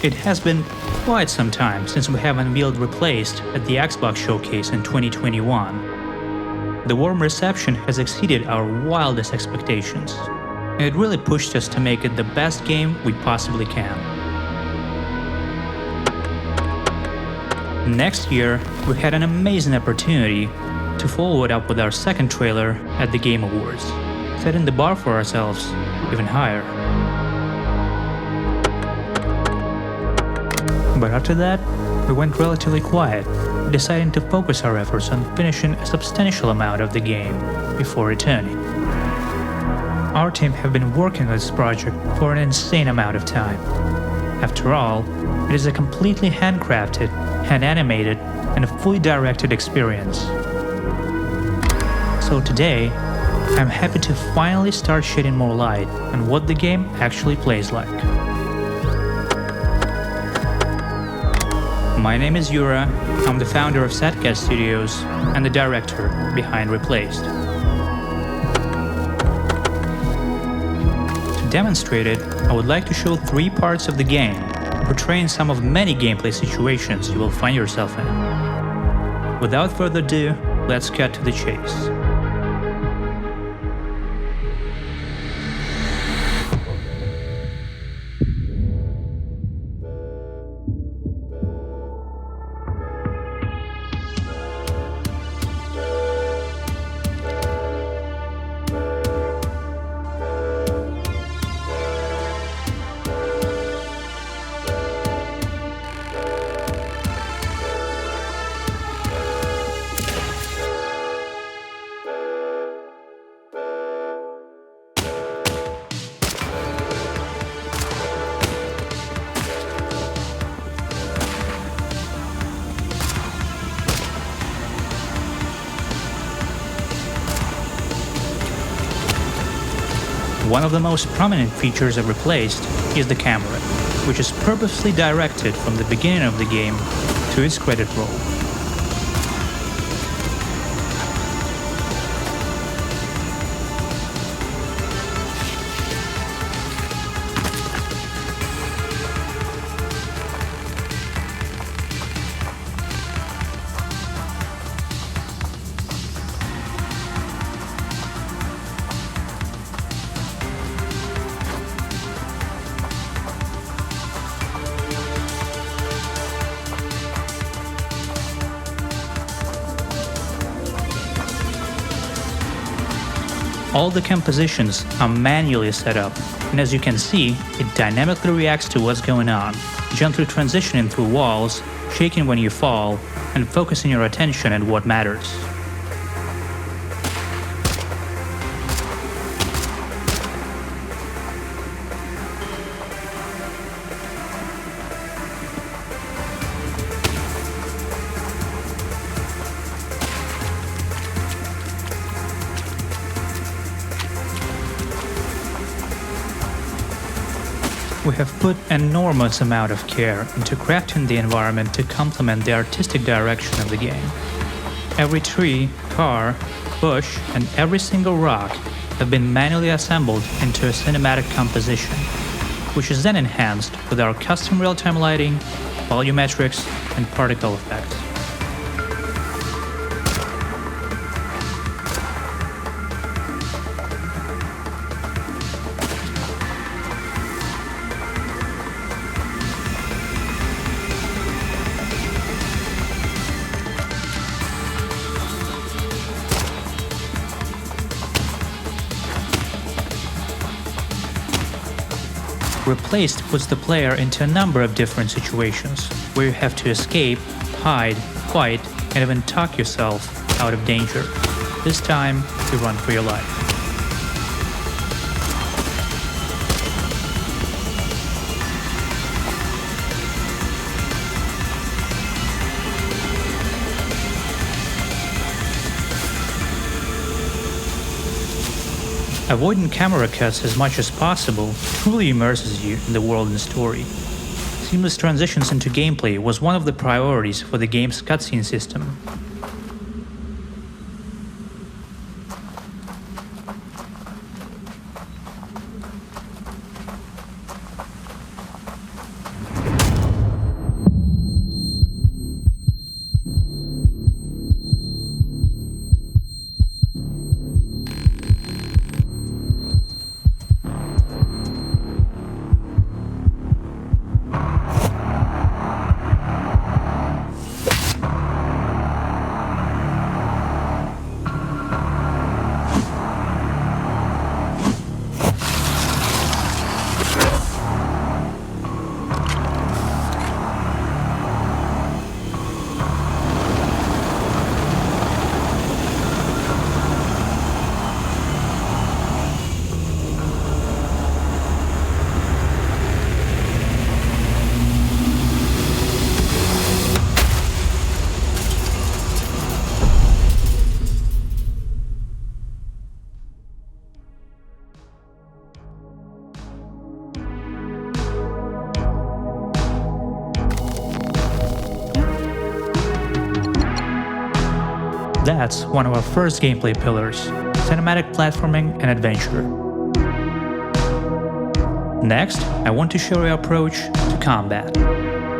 It has been quite some time since we have unveiled Replaced at the Xbox Showcase in 2021. The warm reception has exceeded our wildest expectations, and it really pushed us to make it the best game we possibly can. Next year, we had an amazing opportunity to follow it up with our second trailer at the Game Awards, setting the bar for ourselves even higher. But after that, we went relatively quiet, deciding to focus our efforts on finishing a substantial amount of the game before returning. Our team have been working on this project for an insane amount of time. After all, it is a completely handcrafted, hand-animated, and a fully directed experience. So today, I'm happy to finally start shedding more light on what the game actually plays like. My name is Yura, I'm the founder of Satcat Studios and the director behind Replaced. To demonstrate it, I would like to show 3 parts of the game, portraying some of many gameplay situations you will find yourself in. Without further ado, let's cut to the chase. One of the most prominent features of Replaced is the camera, which is purposely directed from the beginning of the game to its credit roll. All the compositions are manually set up, and as you can see, it dynamically reacts to what's going on, gently transitioning through walls, shaking when you fall, and focusing your attention on what matters. We have put an enormous amount of care into crafting the environment to complement the artistic direction of the game. Every tree, car, bush, and every single rock have been manually assembled into a cinematic composition, which is then enhanced with our custom real-time lighting, volumetrics, and particle effects. Replaced puts the player into a number of different situations, where you have to escape, hide, fight, and even talk yourself out of danger. This time, you run for your life. Avoiding camera cuts as much as possible truly immerses you in the world and story. Seamless transitions into gameplay was one of the priorities for the game's cutscene system. That's one of our first gameplay pillars: cinematic platforming and adventure. Next, I want to show you our approach to combat,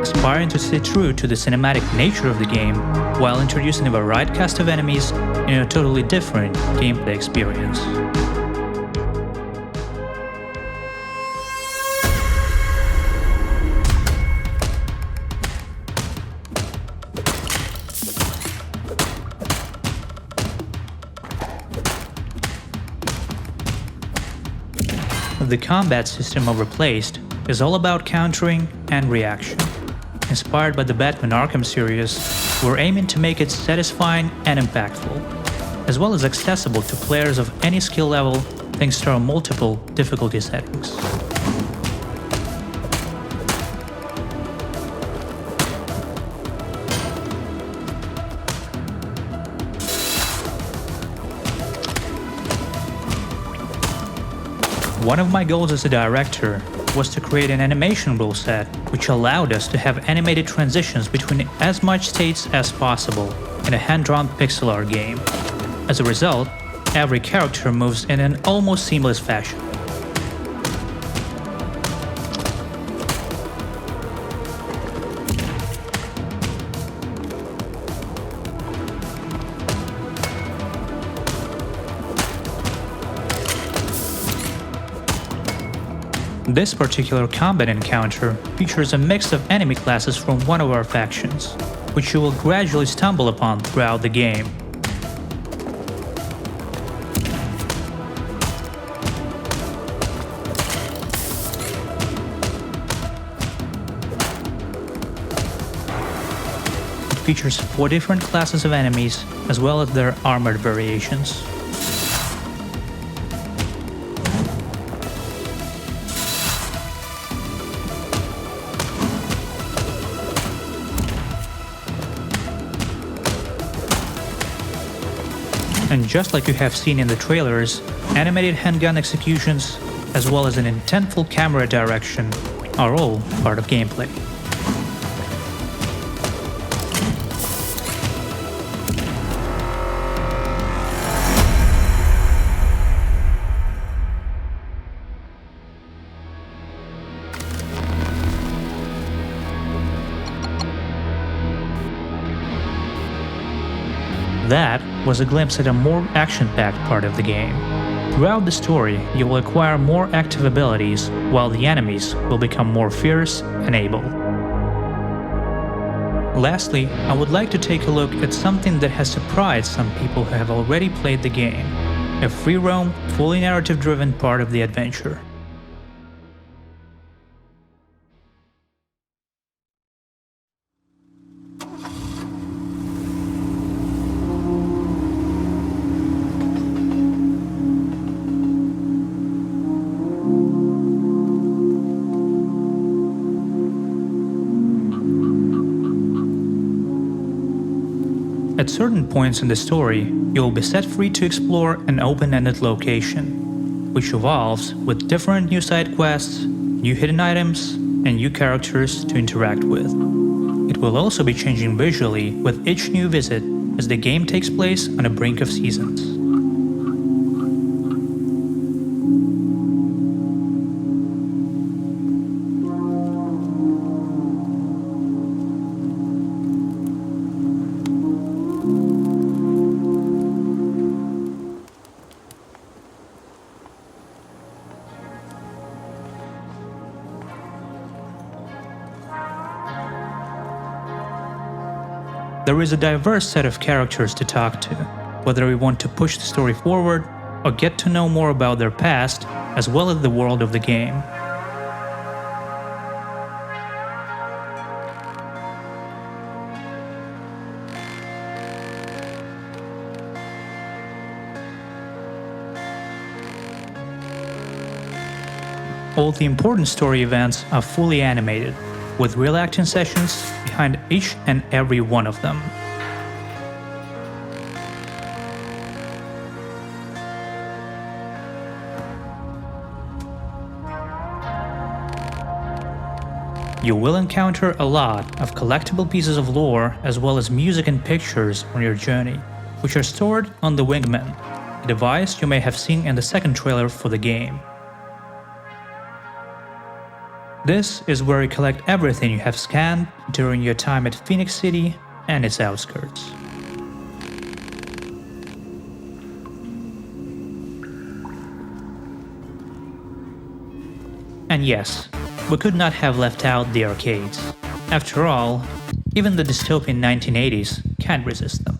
aspiring to stay true to the cinematic nature of the game while introducing a varied cast of enemies in a totally different gameplay experience. The combat system of Replaced is all about countering and reaction. Inspired by the Batman Arkham series, we're aiming to make it satisfying and impactful, as well as accessible to players of any skill level thanks to our multiple difficulty settings. One of my goals as a director was to create an animation rule set which allowed us to have animated transitions between as much states as possible in a hand-drawn pixel art game. As a result, every character moves in an almost seamless fashion. This particular combat encounter features a mix of enemy classes from one of our factions, which you will gradually stumble upon throughout the game. It features 4 different classes of enemies, as well as their armored variations. And just like you have seen in the trailers, animated handgun executions, as well as an intentful camera direction, are all part of gameplay. That was a glimpse at a more action-packed part of the game. Throughout the story, you will acquire more active abilities, while the enemies will become more fierce and able. Lastly, I would like to take a look at something that has surprised some people who have already played the game: a free-roam, fully narrative-driven part of the adventure. At certain points in the story, you will be set free to explore an open-ended location, which evolves with different new side quests, new hidden items, and new characters to interact with. It will also be changing visually with each new visit as the game takes place on the brink of seasons. There is a diverse set of characters to talk to, whether we want to push the story forward or get to know more about their past, as well as the world of the game. All the important story events are fully animated, with real action sessions behind each and every one of them. You will encounter a lot of collectible pieces of lore as well as music and pictures on your journey. which are stored on the Wingman, a device you may have seen in the second trailer for the game. This is where you collect everything you have scanned during your time at Phoenix City and its outskirts. And yes, we could not have left out the arcades. After all, even the dystopian 1980s can't resist them.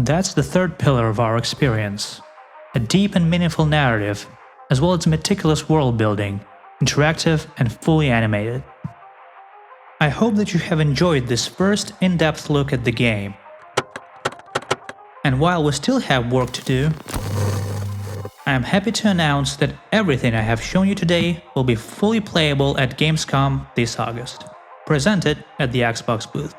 That's the third pillar of our experience, a deep and meaningful narrative, as well as meticulous world building, interactive and fully animated. I hope that you have enjoyed this first in-depth look at the game. And while we still have work to do, I am happy to announce that everything I have shown you today will be fully playable at Gamescom this August, presented at the Xbox booth.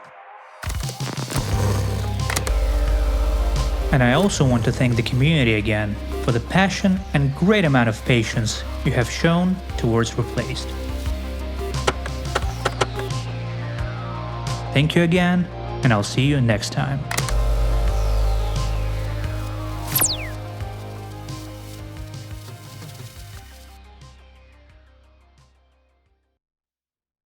And I also want to thank the community again for the passion and great amount of patience you have shown towards Replaced. Thank you again, and I'll see you next time.